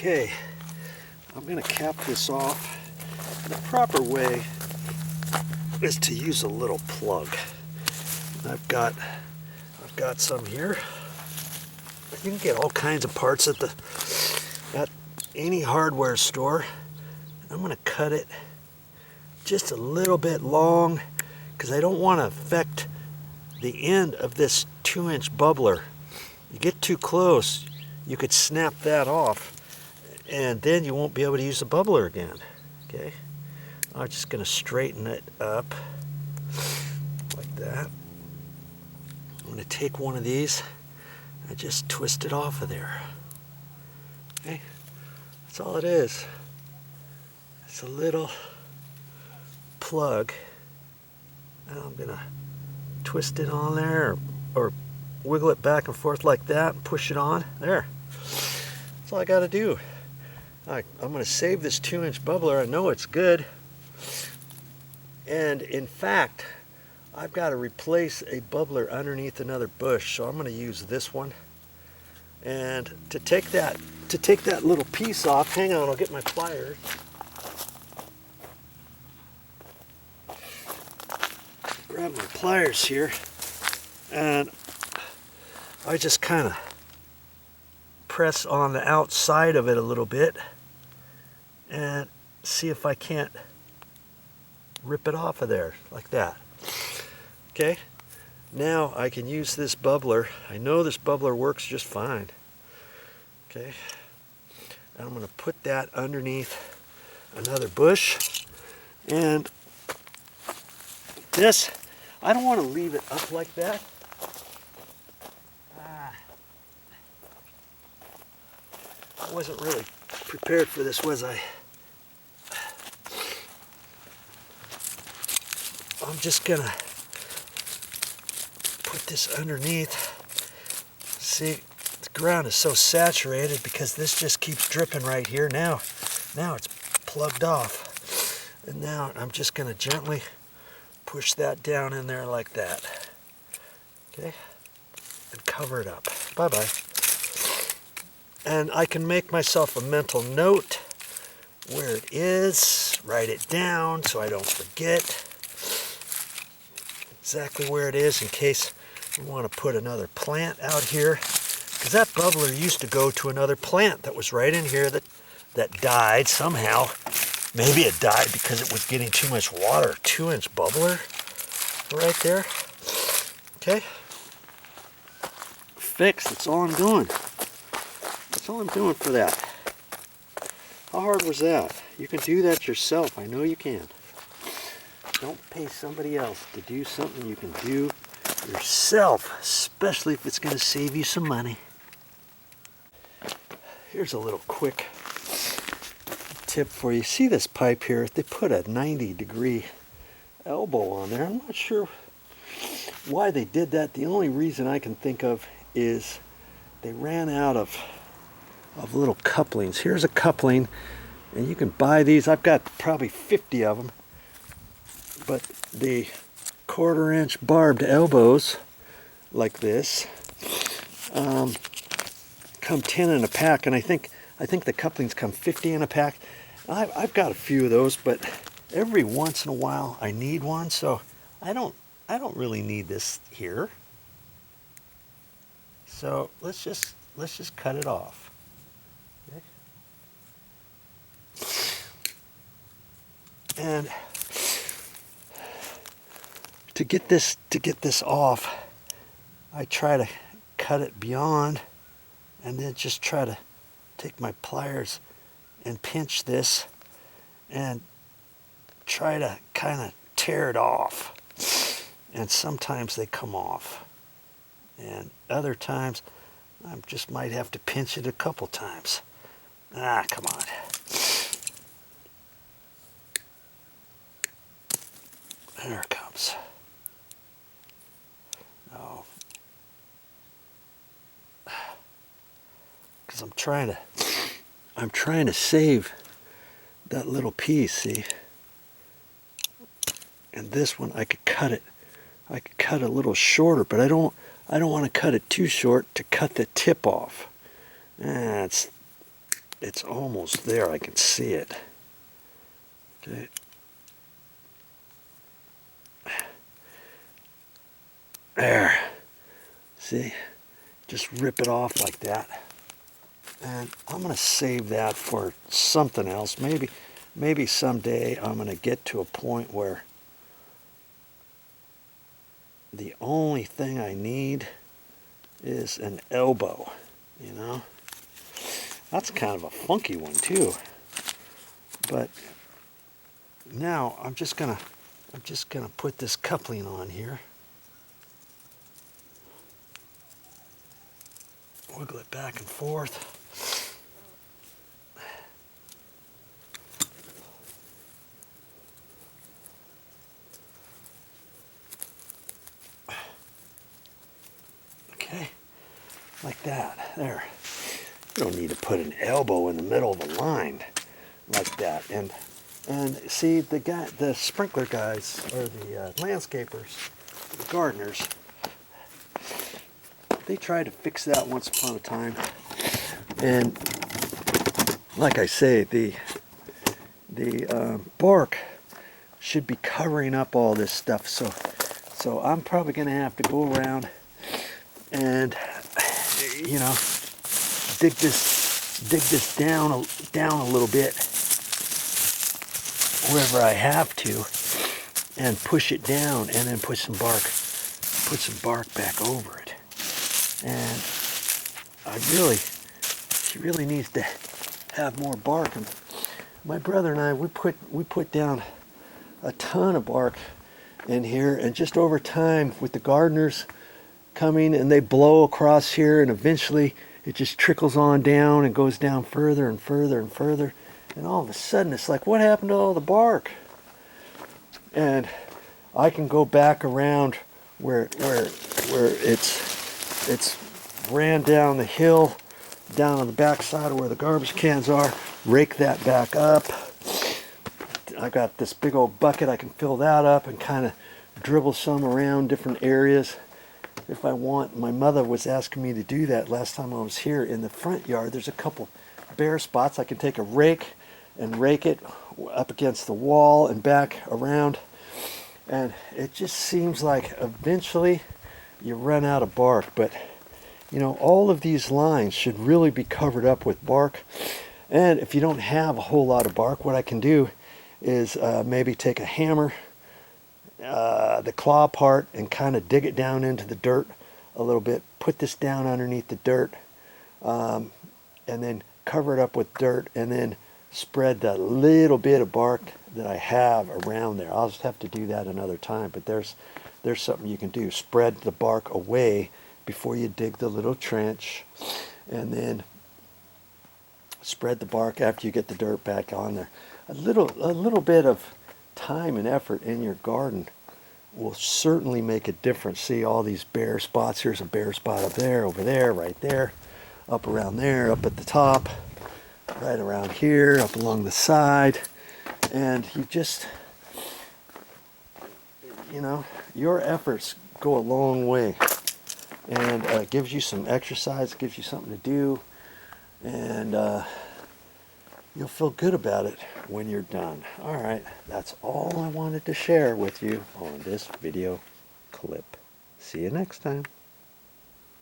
Okay, I'm going to cap this off. The proper way is to use a little plug. I've got some here. You can get all kinds of parts at any hardware store. I'm going to cut it just a little bit long because I don't want to affect the end of this 2-inch bubbler. You get too close, you could snap that off, and then you won't be able to use the bubbler again. Okay, I'm just going to straighten it up like that. I'm going to take one of these and just twist it off of there. Okay, that's all it is. It's a little plug, and I'm going to twist it on there, or wiggle it back and forth like that and push it on. There. That's all I got to do. I'm going to save this 2-inch bubbler. I know it's good. And in fact, I've got to replace a bubbler underneath another bush, so I'm going to use this one. And to take that little piece off, hang on, I'll get my pliers. Grab my pliers here, and I just kind of press on the outside of it a little bit and see if I can't rip it off of there like that. Okay, now I can use this bubbler. I know this bubbler works just fine. Okay, and I'm going to put that underneath another bush, and this, I don't want to leave it up like that. I wasn't really prepared for this, was I? I'm just gonna put this underneath. See, the ground is so saturated because this just keeps dripping right here. Now it's plugged off. And now I'm just gonna gently push that down in there like that. Okay? And cover it up. Bye-bye. And I can make myself a mental note where it is, write it down so I don't forget exactly where it is in case we want to put another plant out here. Because that bubbler used to go to another plant that was right in here that died somehow. Maybe it died because it was getting too much water. 2-inch bubbler right there. Okay. Fixed. That's all I'm doing. That's all I'm doing for that. How hard was that? You can do that yourself. I know you can. Don't pay somebody else to do something you can do yourself, especially if it's going to save you some money. Here's a little quick tip for you. See this pipe here? They put a 90-degree elbow on there. I'm not sure why they did that. The only reason I can think of is they ran out of little couplings. Here's a coupling, and you can buy these. I've got probably 50 of them. But the 1/4-inch barbed elbows like this come 10 in a pack, and I think the couplings come 50 in a pack. I've got a few of those, but every once in a while I need one, so I don't really need this here. So let's just cut it off. Okay. And to get this off, I try to cut it beyond, and then just try to take my pliers and pinch this and try to kind of tear it off. And sometimes they come off, and other times I just might have to pinch it a couple times. Come on. There it comes. Oh. Because I'm trying to save that little piece, see? And this one I could cut it. I could cut a little shorter, but I don't want to cut it too short to cut the tip off. It's it's almost there. I can see it. Okay. There. See? Just rip it off like that. And I'm going to save that for something else. Maybe someday I'm going to get to a point where the only thing I need is an elbow, you know? That's kind of a funky one too. But now I'm just gonna put this coupling on here. Wiggle it back and forth. Okay, like that. There. You don't need to put an elbow in the middle of a line like that. And see, the sprinkler guys, or the landscapers, the gardeners, they tried to fix that once upon a time. And like I say, the bark should be covering up all this stuff. So I'm probably going to have to go around and, you know, dig this down a little bit wherever I have to, and push it down, and then put some bark back over it. And she really needs to have more bark. And my brother and I, we put down a ton of bark in here, and just over time, with the gardeners coming and they blow across here, and eventually it just trickles on down and goes down further and further and further, and all of a sudden it's like, what happened to all the bark? And I can go back around where it's ran down the hill, down on the back side of where the garbage cans are, rake that back up. I got this big old bucket, I can fill that up and kind of dribble some around different areas if I want. My mother was asking me to do that last time I was here. In the front yard, there's a couple bare spots. I can take a rake and rake it up against the wall and back around. And it just seems like eventually you run out of bark. But, you know, all of these lines should really be covered up with bark. And if you don't have a whole lot of bark, what I can do is maybe take a hammer, the claw part, and kind of dig it down into the dirt a little bit, put this down underneath the dirt, and then cover it up with dirt, and then spread the little bit of bark that I have around there. I'll just have to do that another time, but there's something you can do. Spread the bark away before you dig the little trench, and then spread the bark after you get the dirt back on there. A little bit of time and effort in your garden will certainly make a difference. See all these bare spots? Here's a bare spot up there, over there, right there, up around there, up at the top, right around here, up along the side. And you just, you know, your efforts go a long way, and it gives you some exercise, gives you something to do, and you'll feel good about it when you're done. All right, that's all I wanted to share with you on this video clip. See you next time.